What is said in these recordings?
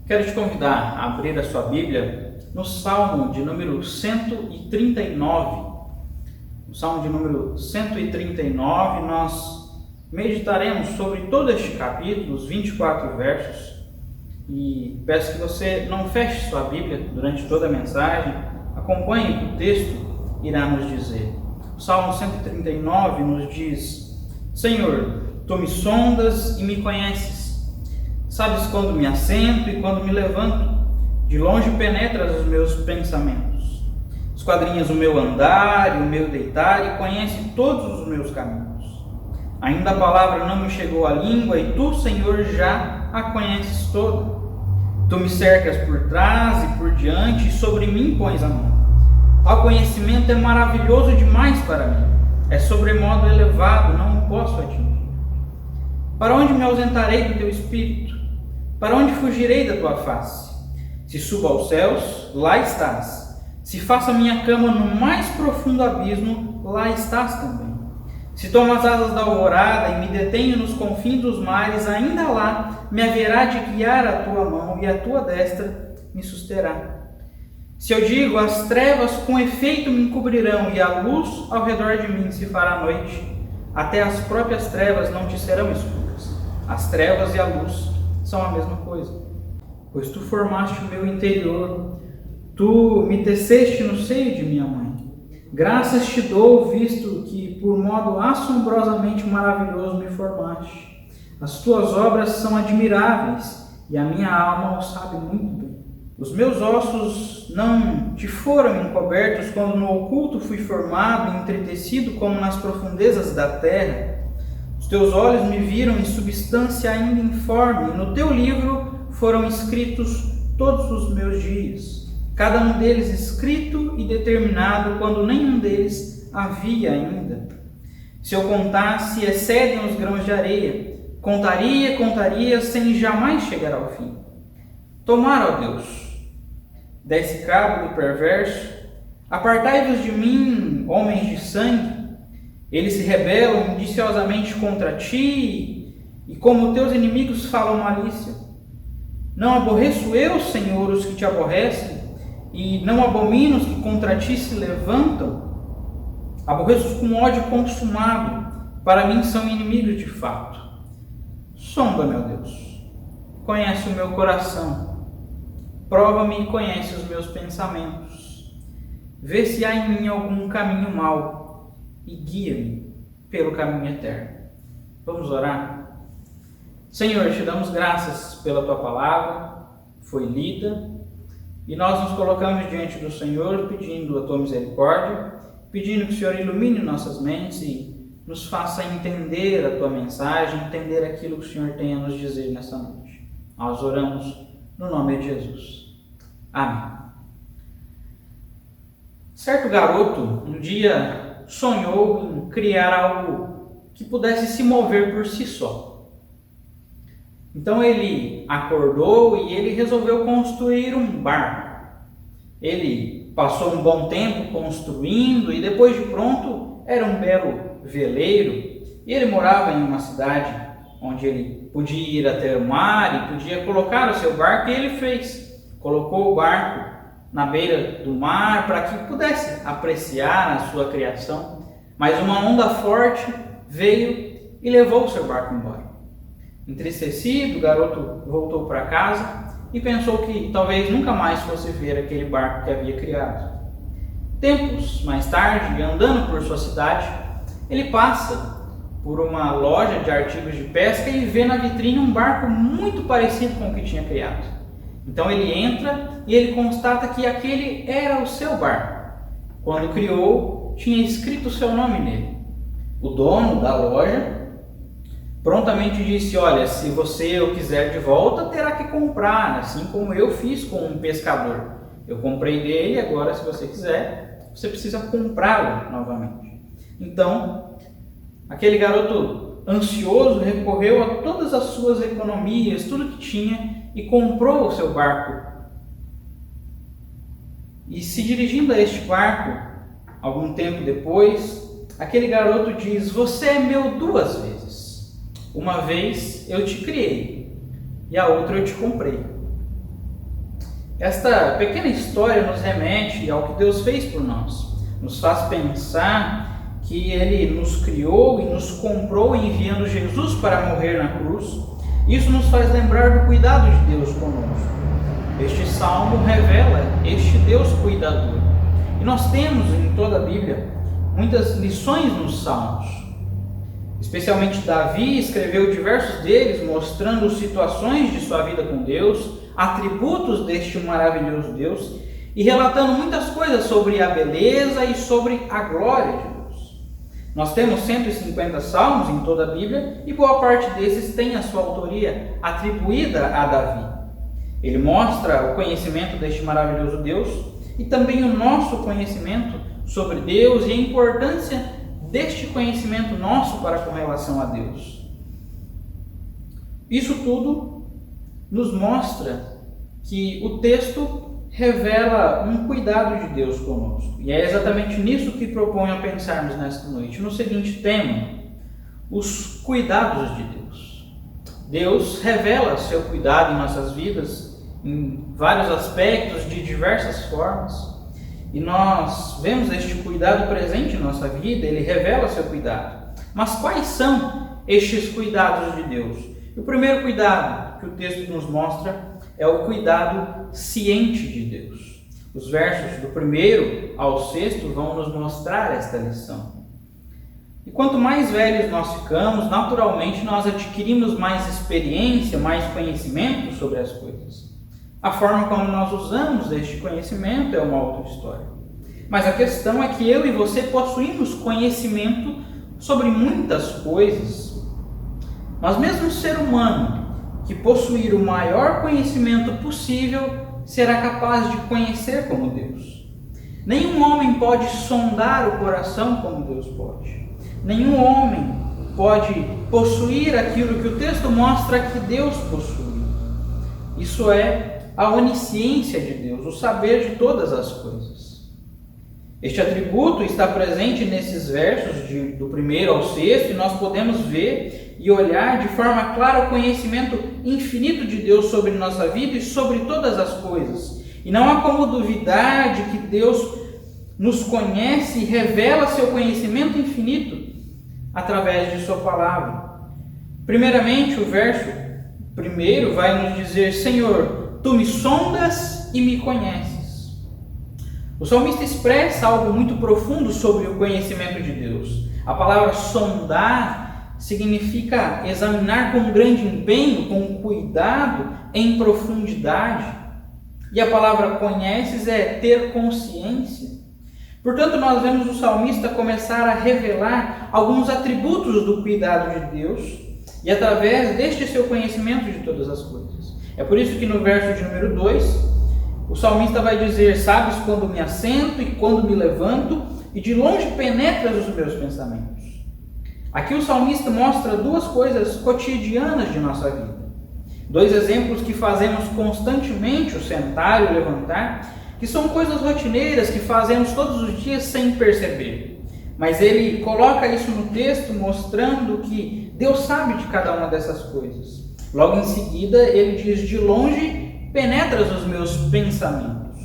Quero te convidar a abrir a sua Bíblia no Salmo de número 139. No Salmo de número 139, nós meditaremos sobre todo este capítulo, os 24 versos. E peço que você não feche sua Bíblia durante toda a mensagem, acompanhe o que o texto irá nos dizer. O Salmo 139 nos diz: Senhor, Tu me sondas e me conheces. Sabes quando me assento e quando me levanto. De longe penetras os meus pensamentos. Esquadrinhas o meu andar e o meu deitar e conhece todos os meus caminhos. Ainda a palavra não me chegou à língua e Tu, Senhor, já a conheces toda. Tu me cercas por trás e por diante e sobre mim pões a mão. Tal conhecimento é maravilhoso demais para mim. É sobremodo elevado, não o posso atingir. Para onde me ausentarei do Teu Espírito? Para onde fugirei da Tua face? Se subo aos céus, lá estás. Se faço a minha cama no mais profundo abismo, lá estás também. Se tomo as asas da alvorada e me detenho nos confins dos mares, ainda lá me haverá de guiar a Tua mão e a Tua destra me susterá. Se eu digo, as trevas com efeito me encobrirão e a luz ao redor de mim se fará noite, até as próprias trevas não te serão escuras. As trevas e a luz são a mesma coisa. Pois Tu formaste o meu interior, Tu me teceste no seio de minha mãe. Graças te dou, visto que por modo assombrosamente maravilhoso me formaste. As Tuas obras são admiráveis e a minha alma o sabe muito bem. Os meus ossos não te foram encobertos quando no oculto fui formado e entretecido como nas profundezas da terra. Os Teus olhos me viram em substância ainda informe, e no Teu livro foram escritos todos os meus dias, cada um deles escrito e determinado quando nenhum deles havia ainda. Se eu contasse, excedem os grãos de areia, contaria, sem jamais chegar ao fim. Tomara, ó Deus, desse cabo do perverso, apartai-vos de mim, homens de sangue. Eles se rebelam indiciosamente contra Ti, e como Teus inimigos falam malícia. Não aborreço eu, Senhor, os que Te aborrecem, e não abomino os que contra Ti se levantam. Aborreço-os com ódio consumado, para mim são inimigos de fato. Sonda, meu Deus, conhece o meu coração, prova-me e conhece os meus pensamentos. Vê se há em mim algum caminho mau, e guia-me pelo caminho eterno. Vamos orar? Senhor, Te damos graças pela Tua palavra, foi lida, e nós nos colocamos diante do Senhor pedindo a Tua misericórdia, pedindo que o Senhor ilumine nossas mentes e nos faça entender a Tua mensagem, entender aquilo que o Senhor tem a nos dizer nessa noite. Nós oramos no nome de Jesus. Amém. Certo garoto, um dia sonhou em criar algo que pudesse se mover por si só. Então ele acordou e ele resolveu construir um barco. Ele passou um bom tempo construindo e depois de pronto era um belo veleiro. E ele morava em uma cidade onde ele podia ir até o mar e podia colocar o seu barco, e ele fez. Colocou o barco na beira do mar para que pudesse apreciar a sua criação, mas uma onda forte veio e levou o seu barco embora. Entristecido, o garoto voltou para casa e pensou que talvez nunca mais fosse ver aquele barco que havia criado. Tempos mais tarde, andando por sua cidade, ele passa por uma loja de artigos de pesca e vê na vitrine um barco muito parecido com o que tinha criado. Então ele entra e ele constata que aquele era o seu barco. Quando criou, tinha escrito o seu nome nele. O dono da loja prontamente disse: olha, se você o quiser de volta, terá que comprar, assim como eu fiz com um pescador. Eu comprei dele, agora se você quiser, você precisa comprá-lo novamente. Então, aquele garoto ansioso recorreu a todas as suas economias, tudo que tinha, e comprou o seu barco. E se dirigindo a este barco, algum tempo depois, aquele garoto diz: você é meu duas vezes. Uma vez eu te criei e a outra eu te comprei. Esta pequena história nos remete ao que Deus fez por nós, nos faz pensar que Ele nos criou e nos comprou enviando Jesus para morrer na cruz. Isso nos faz lembrar do cuidado de Deus conosco. Este salmo revela este Deus cuidador. E nós temos em toda a Bíblia muitas lições nos salmos. Especialmente Davi escreveu diversos deles, mostrando situações de sua vida com Deus, atributos deste maravilhoso Deus e relatando muitas coisas sobre a beleza e sobre a glória de Deus. Nós temos 150 salmos em toda a Bíblia e boa parte desses tem a sua autoria atribuída a Davi. Ele mostra o conhecimento deste maravilhoso Deus e também o nosso conhecimento sobre Deus e a importância deste conhecimento nosso para com relação a Deus. Isso tudo nos mostra que o texto revela um cuidado de Deus conosco. E é exatamente nisso que proponho a pensarmos nesta noite, no seguinte tema: os cuidados de Deus. Deus revela seu cuidado em nossas vidas, em vários aspectos, de diversas formas. E nós vemos este cuidado presente em nossa vida, Ele revela seu cuidado. Mas quais são estes cuidados de Deus? O primeiro cuidado que o texto nos mostra é o cuidado ciente de Deus. Os versos do 1 ao 6 vão nos mostrar esta lição. E quanto mais velhos nós ficamos, naturalmente nós adquirimos mais experiência, mais conhecimento sobre as coisas. A forma como nós usamos este conhecimento é uma outra história. Mas a questão é que eu e você possuímos conhecimento sobre muitas coisas. Mas mesmo o ser humano que possuir o maior conhecimento possível será capaz de conhecer como Deus. Nenhum homem pode sondar o coração como Deus pode. Nenhum homem pode possuir aquilo que o texto mostra que Deus possui. Isso é a onisciência de Deus, o saber de todas as coisas. Este atributo está presente nesses versos do 1 ao 6 e nós podemos ver e olhar de forma clara o conhecimento infinito de Deus sobre nossa vida e sobre todas as coisas. E não há como duvidar de que Deus nos conhece e revela seu conhecimento infinito através de sua palavra. Primeiramente, o verso 1 vai nos dizer: Senhor, Tu me sondas e me conheces. O salmista expressa algo muito profundo sobre o conhecimento de Deus. A palavra sondar significa examinar com grande empenho, com cuidado, em profundidade. E a palavra conheces é ter consciência. Portanto, nós vemos o salmista começar a revelar alguns atributos do cuidado de Deus e através deste seu conhecimento de todas as coisas. É por isso que no verso de número 2, o salmista vai dizer: sabes quando me assento e quando me levanto, e de longe penetras os meus pensamentos. Aqui o salmista mostra duas coisas cotidianas de nossa vida. Dois exemplos que fazemos constantemente, o sentar e o levantar, que são coisas rotineiras que fazemos todos os dias sem perceber. Mas ele coloca isso no texto mostrando que Deus sabe de cada uma dessas coisas. Logo em seguida ele diz: de longe penetras os meus pensamentos.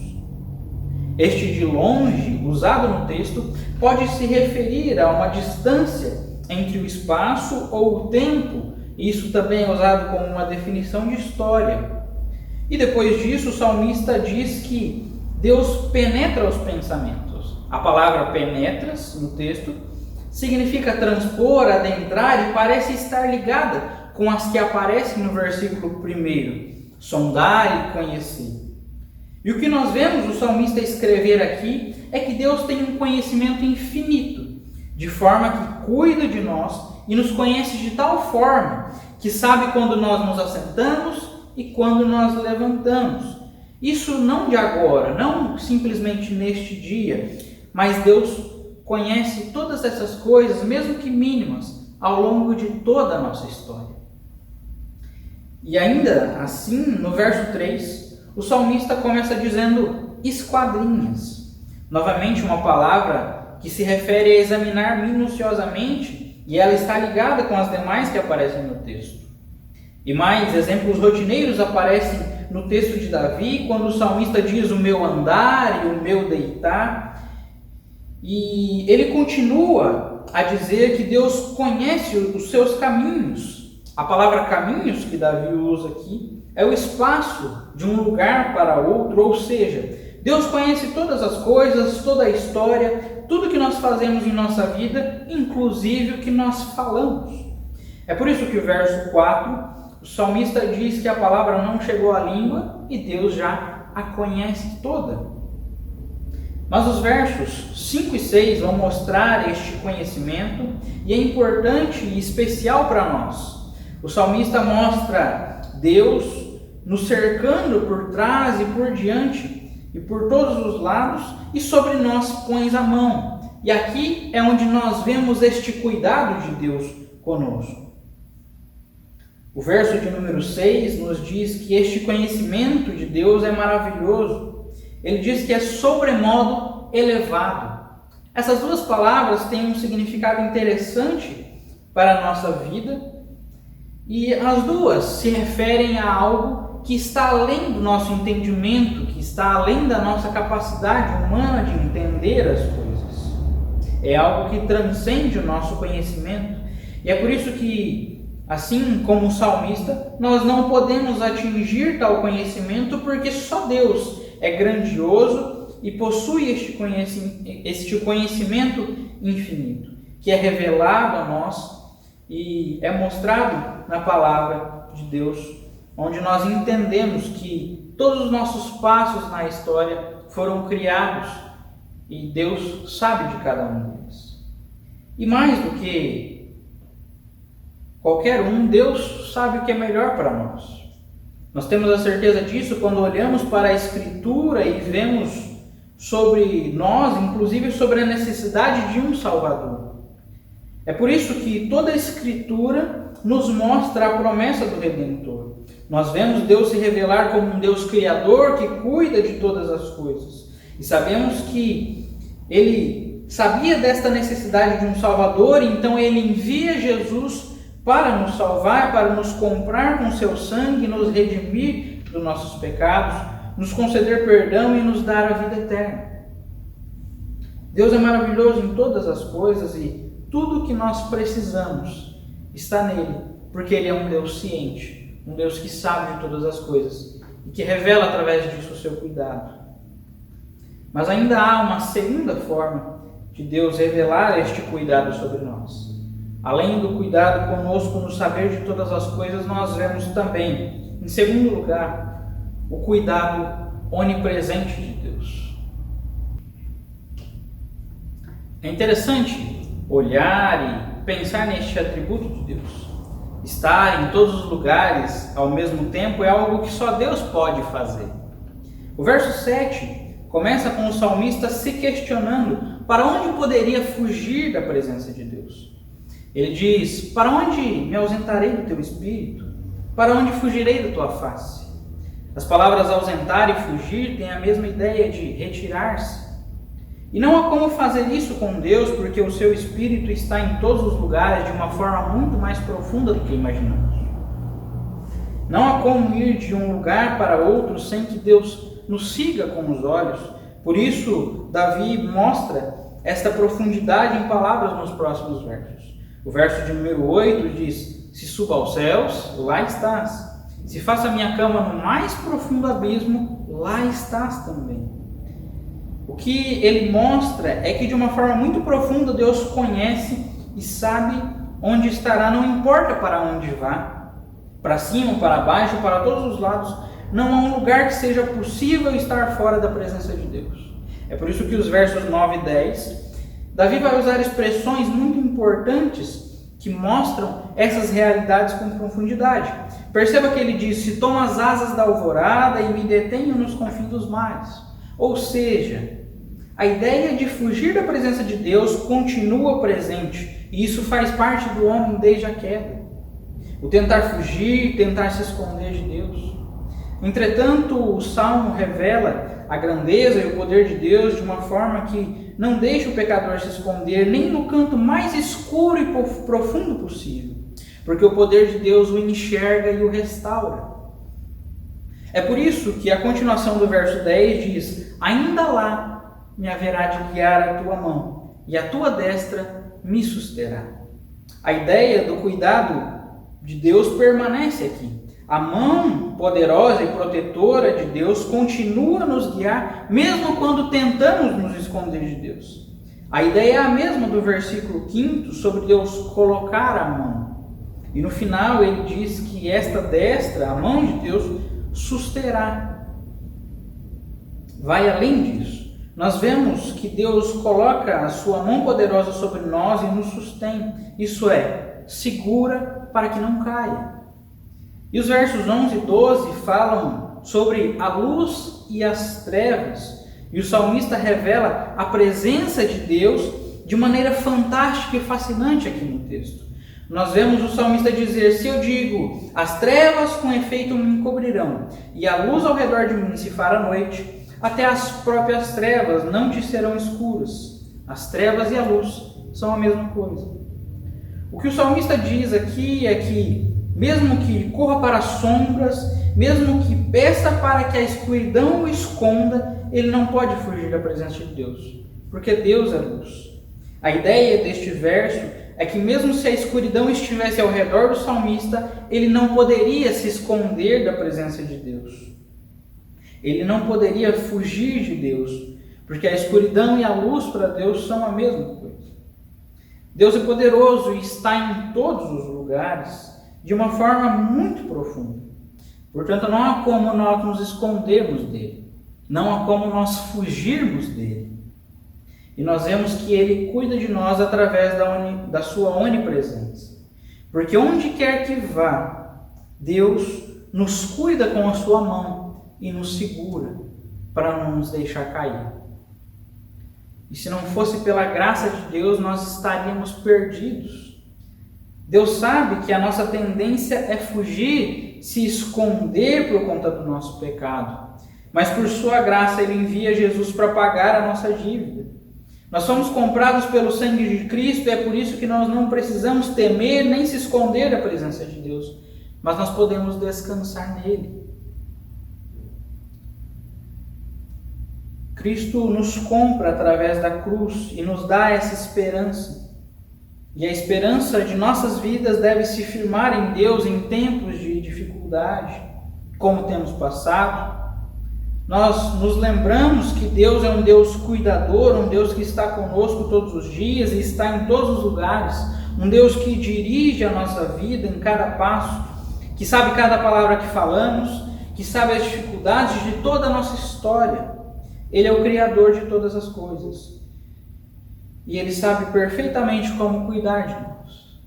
Este de longe, usado no texto, pode se referir a uma distância entre o espaço ou o tempo. Isso também é usado como uma definição de história. E depois disso, o salmista diz que Deus penetra os pensamentos. A palavra penetras, no texto, significa transpor, adentrar e parece estar ligada com as que aparecem no versículo 1. Sondar e conhecer. E o que nós vemos o salmista escrever aqui é que Deus tem um conhecimento infinito, de forma que cuida de nós e nos conhece de tal forma que sabe quando nós nos assentamos e quando nós levantamos. Isso não de agora, não simplesmente neste dia, mas Deus conhece todas essas coisas, mesmo que mínimas, ao longo de toda a nossa história. E ainda assim, no verso 3, o salmista começa dizendo esquadrinhas. Novamente uma palavra que se refere a examinar minuciosamente, e ela está ligada com as demais que aparecem no texto. E mais exemplos rotineiros aparecem no texto de Davi, quando o salmista diz o meu andar e o meu deitar. E ele continua a dizer que Deus conhece os seus caminhos. A palavra caminhos que Davi usa aqui é o espaço de um lugar para outro, ou seja, Deus conhece todas as coisas, toda a história, tudo que nós fazemos em nossa vida, inclusive o que nós falamos. É por isso que o verso 4, o salmista diz que a palavra não chegou à língua e Deus já a conhece toda. Mas os versos 5 e 6 vão mostrar este conhecimento e é importante e especial para nós. O salmista mostra Deus nos cercando por trás e por diante e por todos os lados, e sobre nós pões a mão. E aqui é onde nós vemos este cuidado de Deus conosco. O verso de número 6 nos diz que este conhecimento de Deus é maravilhoso. Ele diz que é sobremodo elevado. Essas duas palavras têm um significado interessante para a nossa vida, e as duas se referem a algo que está além do nosso entendimento, que está além da nossa capacidade humana de entender as coisas. É algo que transcende o nosso conhecimento. E é por isso que, assim como o salmista, nós não podemos atingir tal conhecimento, porque só Deus é grandioso e possui este conhecimento infinito, que é revelado a nós e é mostrado na palavra de Deus, onde nós entendemos que todos os nossos passos na história foram criados e Deus sabe de cada um deles. E mais do que qualquer um, Deus sabe o que é melhor para nós. Nós temos a certeza disso quando olhamos para a Escritura e vemos sobre nós, inclusive sobre a necessidade de um Salvador. É por isso que toda a Escritura nos mostra a promessa do Redentor. Nós vemos Deus se revelar como um Deus criador que cuida de todas as coisas. E sabemos que Ele sabia desta necessidade de um Salvador, então Ele envia Jesus para nos salvar, para nos comprar com seu sangue, nos redimir dos nossos pecados, nos conceder perdão e nos dar a vida eterna. Deus é maravilhoso em todas as coisas e tudo o que nós precisamos está nele, porque Ele é um Deus ciente, um Deus que sabe de todas as coisas e que revela através disso o seu cuidado. Mas ainda há uma segunda forma de Deus revelar este cuidado sobre nós. Além do cuidado conosco no saber de todas as coisas, nós vemos também, em segundo lugar, o cuidado onipresente de Deus. É interessante olhar e pensar neste atributo de Deus. Estar em todos os lugares ao mesmo tempo é algo que só Deus pode fazer. O verso 7 começa com o salmista se questionando para onde poderia fugir da presença de Deus. Ele diz: para onde me ausentarei do teu espírito? Para onde fugirei da tua face? As palavras ausentar e fugir têm a mesma ideia de retirar-se. E não há como fazer isso com Deus, porque o seu Espírito está em todos os lugares de uma forma muito mais profunda do que imaginamos. Não há como ir de um lugar para outro sem que Deus nos siga com os olhos. Por isso, Davi mostra esta profundidade em palavras nos próximos versos. O verso de número 8 diz: se suba aos céus, lá estás. Se faça a minha cama no mais profundo abismo, lá estás também. O que ele mostra é que de uma forma muito profunda Deus conhece e sabe onde estará, não importa para onde vá, para cima, para baixo, para todos os lados, não há um lugar que seja possível estar fora da presença de Deus. É por isso que os versos 9 e 10, Davi vai usar expressões muito importantes que mostram essas realidades com profundidade. Perceba que ele diz: se tomo as asas da alvorada e me detenho nos confins dos mares. Ou seja, a ideia de fugir da presença de Deus continua presente, e isso faz parte do homem desde a queda. O tentar fugir, tentar se esconder de Deus. Entretanto, o Salmo revela a grandeza e o poder de Deus de uma forma que não deixa o pecador se esconder nem no canto mais escuro e profundo possível, porque o poder de Deus o enxerga e o restaura. É por isso que a continuação do verso 10 diz: ainda lá me haverá de guiar a tua mão, e a tua destra me susterá. A ideia do cuidado de Deus permanece aqui. A mão poderosa e protetora de Deus continua a nos guiar, mesmo quando tentamos nos esconder de Deus. A ideia é a mesma do versículo 5 sobre Deus colocar a mão. E no final ele diz que esta destra, a mão de Deus, susterá. Vai além disso. Nós vemos que Deus coloca a sua mão poderosa sobre nós e nos sustém. Isso é, segura para que não caia. E os versos 11 e 12 falam sobre a luz e as trevas. E o salmista revela a presença de Deus de maneira fantástica e fascinante aqui no texto. Nós vemos o salmista dizer: se eu digo, as trevas com efeito me encobrirão, e a luz ao redor de mim se fará noite, até as próprias trevas não te serão escuras. As trevas e a luz são a mesma coisa. O que o salmista diz aqui é que, mesmo que corra para as sombras, mesmo que peça para que a escuridão o esconda, ele não pode fugir da presença de Deus, porque Deus é luz. A ideia deste verso é que mesmo se a escuridão estivesse ao redor do salmista, ele não poderia se esconder da presença de Deus. Ele não poderia fugir de Deus, porque a escuridão e a luz para Deus são a mesma coisa. Deus é poderoso e está em todos os lugares de uma forma muito profunda. Portanto, não há como nós nos escondermos dele. Não há como nós fugirmos dele. E nós vemos que ele cuida de nós através da sua onipresença. Porque onde quer que vá, Deus nos cuida com a sua mão e nos segura para não nos deixar cair. E se não fosse pela graça de Deus, nós estaríamos perdidos. Deus sabe que a nossa tendência é fugir, se esconder por conta do nosso pecado. Mas por sua graça ele envia Jesus para pagar a nossa dívida. Nós somos comprados pelo sangue de Cristo e é por isso que nós não precisamos temer nem se esconder da presença de Deus, mas nós podemos descansar nele. Cristo nos compra através da cruz e nos dá essa esperança. E a esperança de nossas vidas deve se firmar em Deus em tempos de dificuldade, como temos passado. Nós nos lembramos que Deus é um Deus cuidador, um Deus que está conosco todos os dias e está em todos os lugares, um Deus que dirige a nossa vida em cada passo, que sabe cada palavra que falamos, que sabe as dificuldades de toda a nossa história. Ele é o Criador de todas as coisas e Ele sabe perfeitamente como cuidar de nós.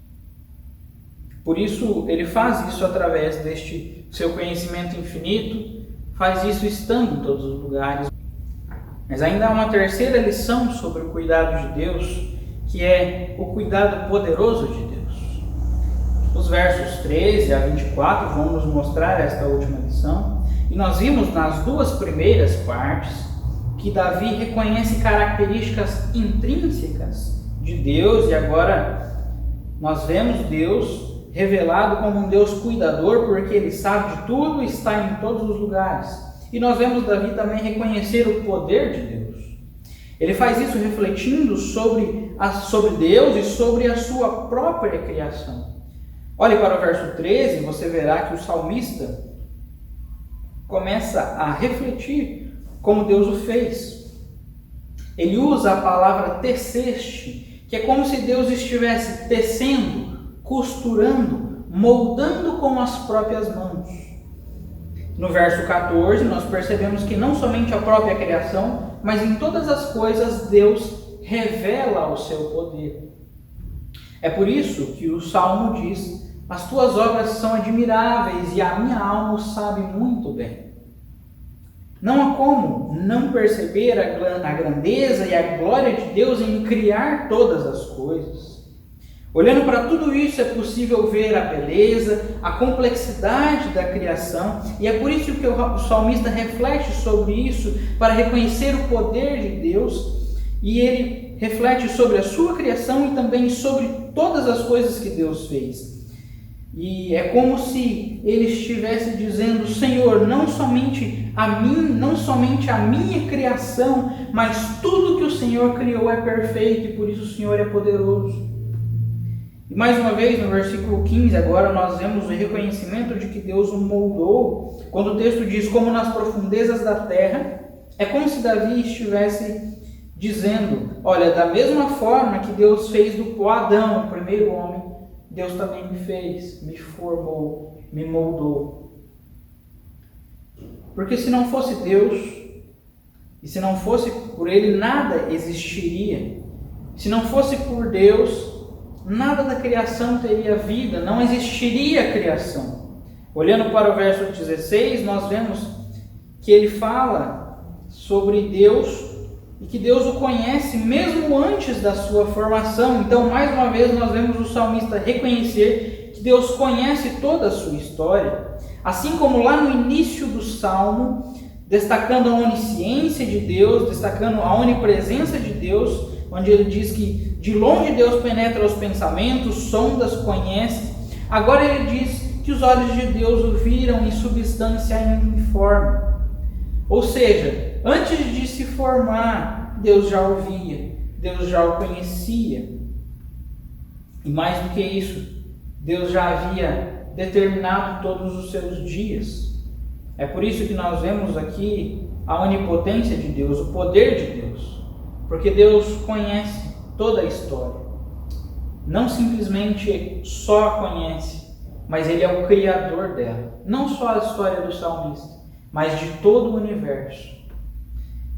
Por isso, Ele faz isso através deste seu conhecimento infinito, faz isso estando em todos os lugares. Mas ainda há uma terceira lição sobre o cuidado de Deus, que é o cuidado poderoso de Deus. Os versos 13 a 24 vão nos mostrar esta última lição. E nós vimos nas duas primeiras partes que Davi reconhece características intrínsecas de Deus, e agora nós vemos Deus revelado como um Deus cuidador, porque Ele sabe de tudo e está em todos os lugares. E nós vemos Davi também reconhecer o poder de Deus. Ele faz isso refletindo sobre Deus e sobre a sua própria criação. Olhe para o verso 13, você verá que o salmista começa a refletir como Deus o fez. Ele usa a palavra teceste, que é como se Deus estivesse tecendo, costurando, moldando com as próprias mãos. No verso 14, nós percebemos que não somente a própria criação, mas em todas as coisas Deus revela o seu poder. É por isso que o Salmo diz: as tuas obras são admiráveis e a minha alma o sabe muito bem. Não há como não perceber a grandeza e a glória de Deus em criar todas as coisas. Olhando para tudo isso, é possível ver a beleza, a complexidade da criação, e é por isso que o salmista reflete sobre isso, para reconhecer o poder de Deus, e ele reflete sobre a sua criação e também sobre todas as coisas que Deus fez. E é como se ele estivesse dizendo: Senhor, não somente a minha criação, mas tudo que o Senhor criou é perfeito e por isso o Senhor é poderoso. E mais uma vez, no versículo 15, agora nós vemos o reconhecimento de que Deus o moldou. Quando o texto diz: como nas profundezas da terra, é como se Davi estivesse dizendo: olha, da mesma forma que Deus fez do pó Adão, o primeiro homem, Deus também me fez, me formou, me moldou. Porque se não fosse Deus, e se não fosse por Ele, nada existiria. Se não fosse por Deus, nada da criação teria vida, não existiria a criação. Olhando para o verso 16, nós vemos que ele fala sobre Deus e que Deus o conhece mesmo antes da sua formação. Então, mais uma vez, nós vemos o salmista reconhecer que Deus conhece toda a sua história. Assim como lá no início do Salmo, destacando a onisciência de Deus, destacando a onipresença de Deus, onde ele diz que de longe Deus penetra os pensamentos, sondas, conhece. Agora ele diz que os olhos de Deus o viram em substância ainda informe. Ou seja, antes de se formar, Deus já o via, Deus já o conhecia. E mais do que isso, Deus já havia determinado todos os seus dias. É por isso que nós vemos aqui a onipotência de Deus, o poder de Deus. Porque Deus conhece toda a história. Não simplesmente só a conhece, mas Ele é o criador dela. Não só a história do salmista, mas de todo o universo.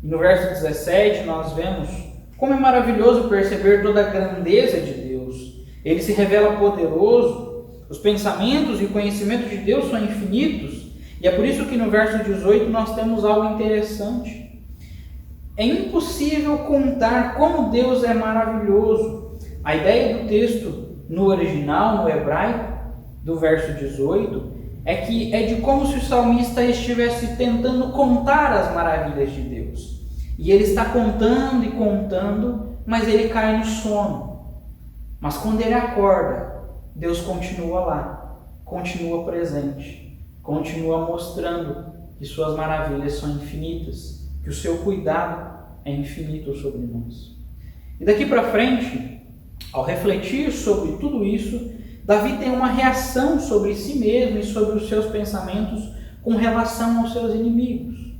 E no verso 17 nós vemos como é maravilhoso perceber toda a grandeza de Deus. Ele se revela poderoso, os pensamentos e o conhecimento de Deus são infinitos. E é por isso que no verso 18 nós temos algo interessante. É impossível contar como Deus é maravilhoso. A ideia do texto no original, no hebraico, do verso 18, é que é de como se o salmista estivesse tentando contar as maravilhas de Deus. E ele está contando e contando, mas ele cai no sono. Mas quando ele acorda, Deus continua lá, continua presente, continua mostrando que suas maravilhas são infinitas, que o seu cuidado é infinito sobre nós. E daqui para frente, ao refletir sobre tudo isso, Davi tem uma reação sobre si mesmo e sobre os seus pensamentos com relação aos seus inimigos.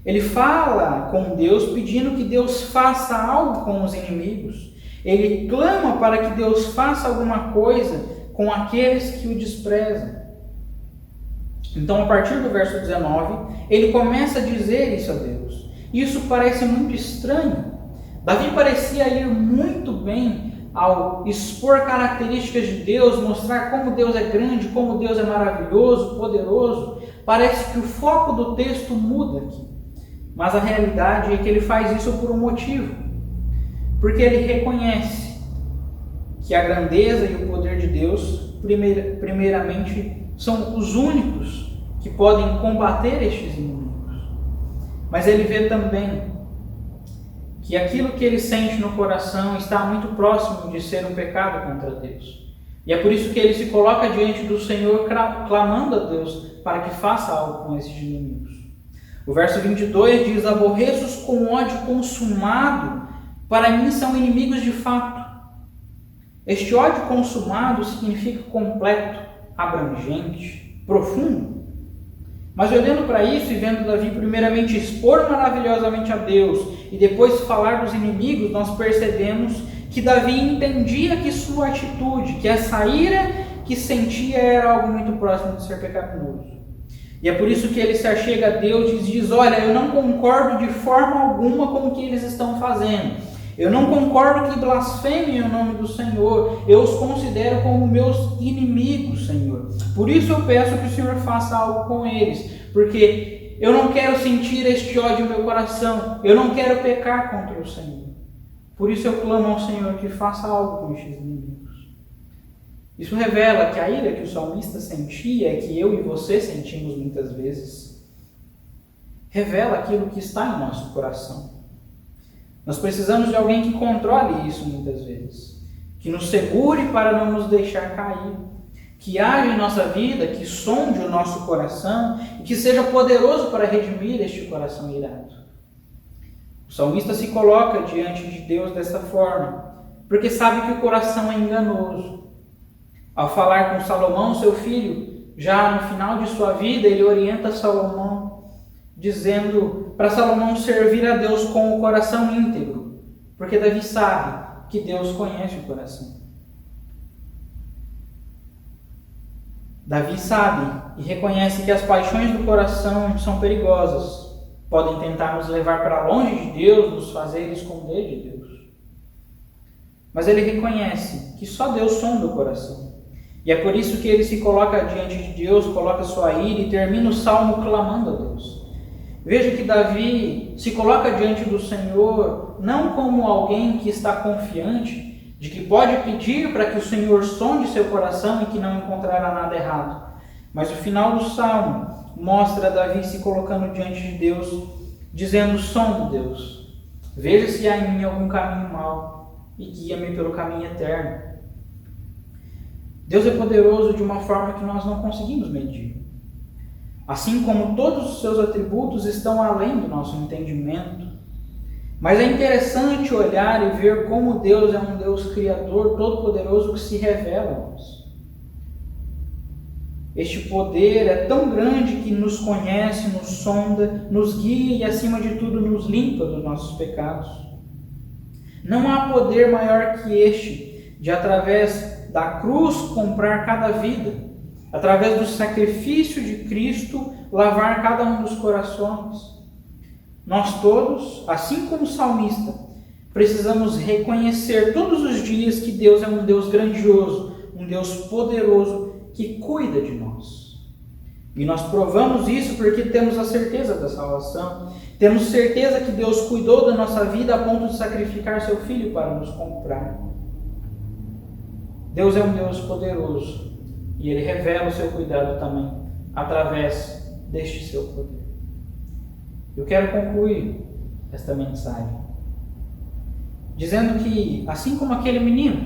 Ele fala com Deus pedindo que Deus faça algo com os inimigos. Ele clama para que Deus faça alguma coisa com aqueles que o desprezam. Então, a partir do verso 19, ele começa a dizer isso a Deus. Isso parece muito estranho. Davi parecia ir muito bem ao expor características de Deus, mostrar como Deus é grande, como Deus é maravilhoso, poderoso. Parece que o foco do texto muda aqui. Mas a realidade é que ele faz isso por um motivo. Porque ele reconhece que a grandeza e o poder de Deus, primeiramente, são os únicos que podem combater estes inimigos. Mas ele vê também que aquilo que ele sente no coração está muito próximo de ser um pecado contra Deus. E é por isso que ele se coloca diante do Senhor, clamando a Deus para que faça algo com esses inimigos. O verso 22 diz: aborreço-os com ódio consumado, para mim são inimigos de fato. Este ódio consumado significa completo, abrangente, profundo. Mas olhando para isso e vendo Davi primeiramente expor maravilhosamente a Deus e depois falar dos inimigos, nós percebemos que Davi entendia que sua atitude, que essa ira que sentia era algo muito próximo de ser pecaminoso. E é por isso que ele se achega a Deus e diz: olha, eu não concordo de forma alguma com o que eles estão fazendo. Eu não concordo que blasfemem o nome do Senhor. Eu os considero como meus inimigos, Senhor. Por isso eu peço que o Senhor faça algo com eles. Porque eu não quero sentir este ódio no meu coração. Eu não quero pecar contra o Senhor. Por isso eu clamo ao Senhor que faça algo com estes inimigos. Isso revela que a ira que o salmista sentia, que eu e você sentimos muitas vezes, revela aquilo que está em nosso coração. Nós precisamos de alguém que controle isso muitas vezes, que nos segure para não nos deixar cair, que haja em nossa vida, que sonde o nosso coração e que seja poderoso para redimir este coração irado. O salmista se coloca diante de Deus dessa forma, porque sabe que o coração é enganoso. Ao falar com Salomão, seu filho, já no final de sua vida, ele orienta Salomão, dizendo para Salomão servir a Deus com o coração íntegro, porque Davi sabe que Deus conhece o coração. Davi sabe e reconhece que as paixões do coração são perigosas, podem tentar nos levar para longe de Deus, nos fazer esconder de Deus. Mas ele reconhece que só Deus sonda o coração. E é por isso que ele se coloca diante de Deus, coloca sua ira e termina o salmo clamando a Deus. Veja que Davi se coloca diante do Senhor não como alguém que está confiante de que pode pedir para que o Senhor sonde seu coração e que não encontrará nada errado. Mas o final do salmo mostra Davi se colocando diante de Deus, dizendo: sonde, Deus, veja se há em mim algum caminho mau e guia-me pelo caminho eterno. Deus é poderoso de uma forma que nós não conseguimos medir. Assim como todos os seus atributos estão além do nosso entendimento. Mas é interessante olhar e ver como Deus é um Deus criador, todo-poderoso, que se revela a nós. Este poder é tão grande que nos conhece, nos sonda, nos guia e, acima de tudo, nos limpa dos nossos pecados. Não há poder maior que este, de através da cruz comprar cada vida, através do sacrifício de Cristo lavar cada um dos corações. Nós todos, assim como o salmista, precisamos reconhecer todos os dias que Deus é um Deus grandioso, um Deus poderoso que cuida de nós. E nós provamos isso porque temos a certeza da salvação, temos certeza que Deus cuidou da nossa vida a ponto de sacrificar seu Filho para nos comprar. Deus é um Deus poderoso e Ele revela o seu cuidado também através deste seu poder. Eu quero concluir esta mensagem dizendo que, assim como aquele menino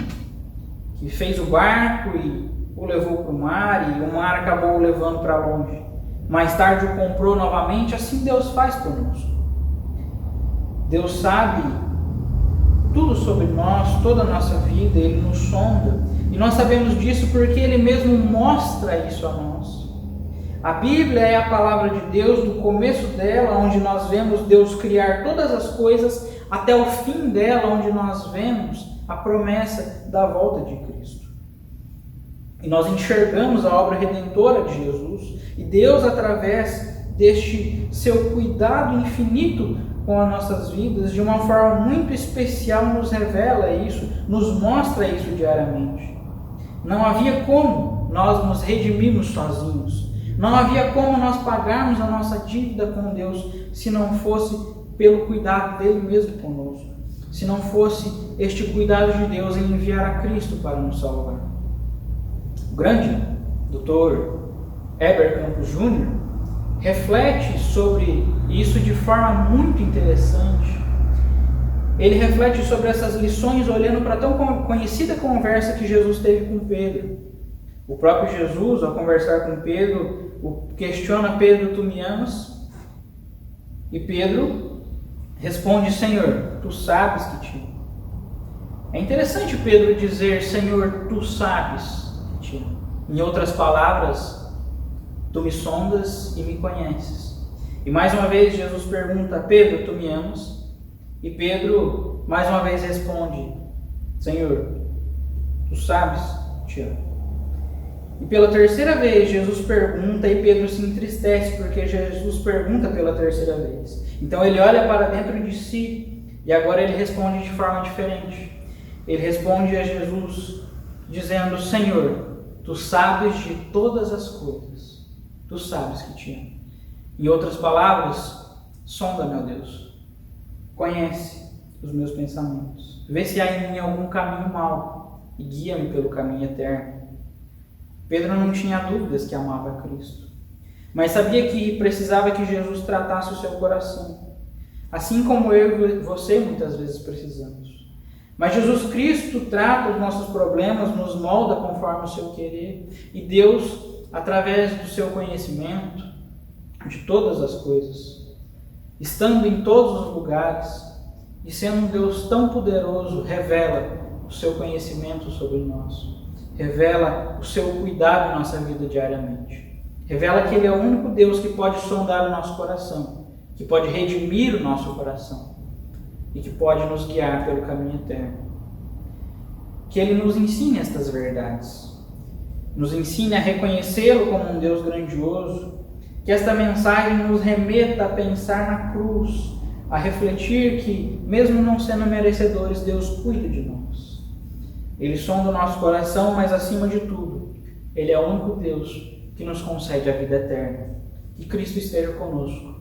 que fez o barco e o levou para o mar e o mar acabou o levando para longe, mais tarde o comprou novamente, assim Deus faz conosco. Deus sabe tudo sobre nós, toda a nossa vida, Ele nos sonda e nós sabemos disso porque Ele mesmo mostra isso a nós. A Bíblia é a palavra de Deus, do começo dela, onde nós vemos Deus criar todas as coisas, até o fim dela, onde nós vemos a promessa da volta de Cristo. E nós enxergamos a obra redentora de Jesus, e Deus, através deste seu cuidado infinito com as nossas vidas, de uma forma muito especial, nos revela isso, nos mostra isso diariamente. Não havia como nós nos redimirmos sozinhos. Não havia como nós pagarmos a nossa dívida com Deus se não fosse pelo cuidado dele mesmo conosco. Se não fosse este cuidado de Deus em enviar a Cristo para nos salvar. O grande Dr. Heber Campos Jr. reflete sobre isso de forma muito interessante. Ele reflete sobre essas lições olhando para a tão conhecida conversa que Jesus teve com Pedro. O próprio Jesus, ao conversar com Pedro, questiona Pedro: tu me amas? E Pedro responde: Senhor, tu sabes que te amo. É interessante Pedro dizer: Senhor, tu sabes que te amo. Em outras palavras, tu me sondas e me conheces. E mais uma vez Jesus pergunta: Pedro, tu me amas? E Pedro mais uma vez responde: Senhor, tu sabes que te amo. E pela terceira vez Jesus pergunta e Pedro se entristece porque Jesus pergunta pela terceira vez. Então ele olha para dentro de si e agora ele responde de forma diferente. Ele responde a Jesus dizendo: Senhor, tu sabes de todas as coisas. Tu sabes que te amo. Em outras palavras, sonda, meu Deus. Conhece os meus pensamentos. Vê se há em mim algum caminho mau e guia-me pelo caminho eterno. Pedro não tinha dúvidas que amava Cristo, mas sabia que precisava que Jesus tratasse o seu coração, assim como eu e você muitas vezes precisamos. Mas Jesus Cristo trata os nossos problemas, nos molda conforme o seu querer. E Deus, através do seu conhecimento de todas as coisas, estando em todos os lugares e sendo um Deus tão poderoso, revela o seu conhecimento sobre nós. Revela o seu cuidado em nossa vida diariamente. Revela que Ele é o único Deus que pode sondar o nosso coração, que pode redimir o nosso coração e que pode nos guiar pelo caminho eterno. Que Ele nos ensine estas verdades, nos ensine a reconhecê-lo como um Deus grandioso, que esta mensagem nos remeta a pensar na cruz, a refletir que, mesmo não sendo merecedores, Deus cuida de nós. Ele sonda o nosso coração, mas acima de tudo, Ele é o único Deus que nos concede a vida eterna. Que Cristo esteja conosco.